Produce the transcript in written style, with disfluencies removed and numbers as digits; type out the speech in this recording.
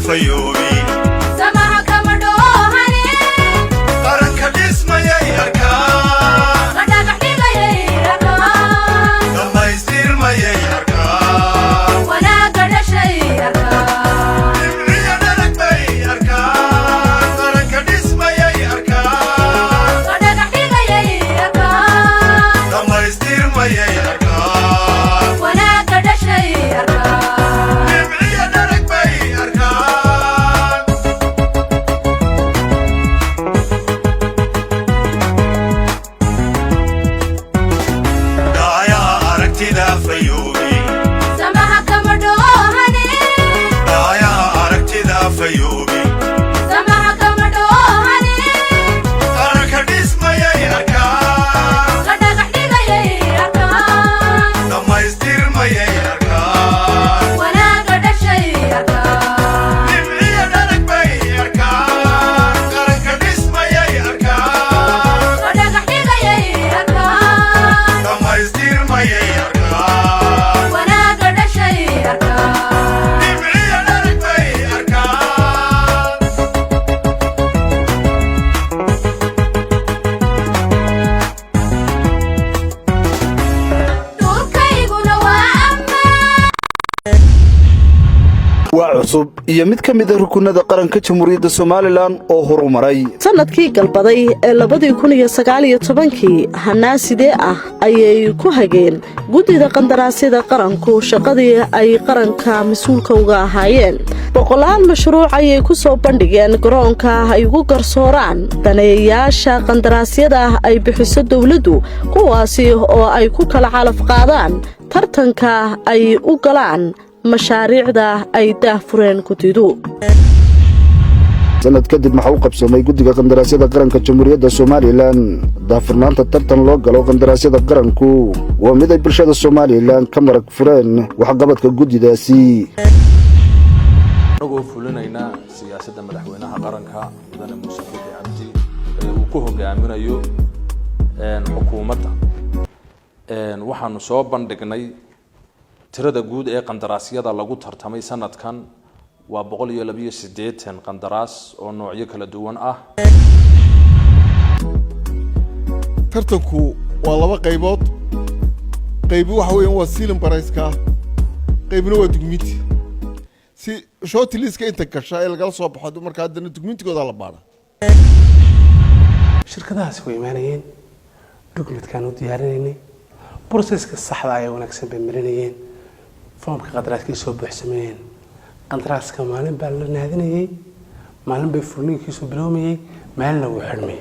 fayoobi samaha kama dhoohane qaranka dhismayay arkaan qadhaqdhigayay arkaan dhammaystirmayay arkaan wanaaga dhashay arkaan dhimciya dhalag bay arkaan qaranka dhismayay arkaan qadhaqdhigayay arkaan dhammaystirmayay arkaan wanaaga dhashay arkaan cusub iyo mid ka mid ah rukunada qaranka Jamhuuriyadda Soomaaliland oo horumaray sanadkii galbaday ee 2019 hanaasidee ah ayay ku hageen gudida qandaraasyada qaranku shaqadii ay qaranka mas'uulka uga ahaayeen boqolaal mashruuc ayay ku soo bandhigeen garoonka ay ugu garsooraan daneeyaasha qandaraasyada ay bixiso dawladdu kuwaasi oo ay ku kala calaf qaadaan tartanka ay u galaan mashaariicda ay daahfureen gudidu sanad kadib waxa uu qabsoomay gudiga qandaraasyada qaranka Jamhuuriyadda Soomaaliland daafurnaanta tartan loo galo qandaraasyada qaranku waa mid ay bulshada Soomaaliland ka marag fureen waxa qabadka gudidaasi anagoo fulinayna siyaasadda madaxweynaha qaranka mudane Muuse Biixi Cabdi uu ku hogaaminayo xukuumadda waxaanu soo bandhignay tirada guud ee qandaraasyada lagu tartamay sanadkan waa 182 qandaraas oo noocyo kala duwan ah tartanku waa laba qaybood qayb waxa weeyaan waa sealing price-ka qaybna waa dukumenti si short list-ka inta gasha ee laga soo baxo marka hadana dukumentigooda la baara shirkadahaas way imaanayeen dukumentkan u diyaarinayeen process-ka saxda ah ee wanaagsan bay marinayeen foomka qandaraaska soo buuxsameeyeen qandaraaska maalin baa la naadinayay maalin bay furniinkiisu bilowmayay maalin wuu xirmay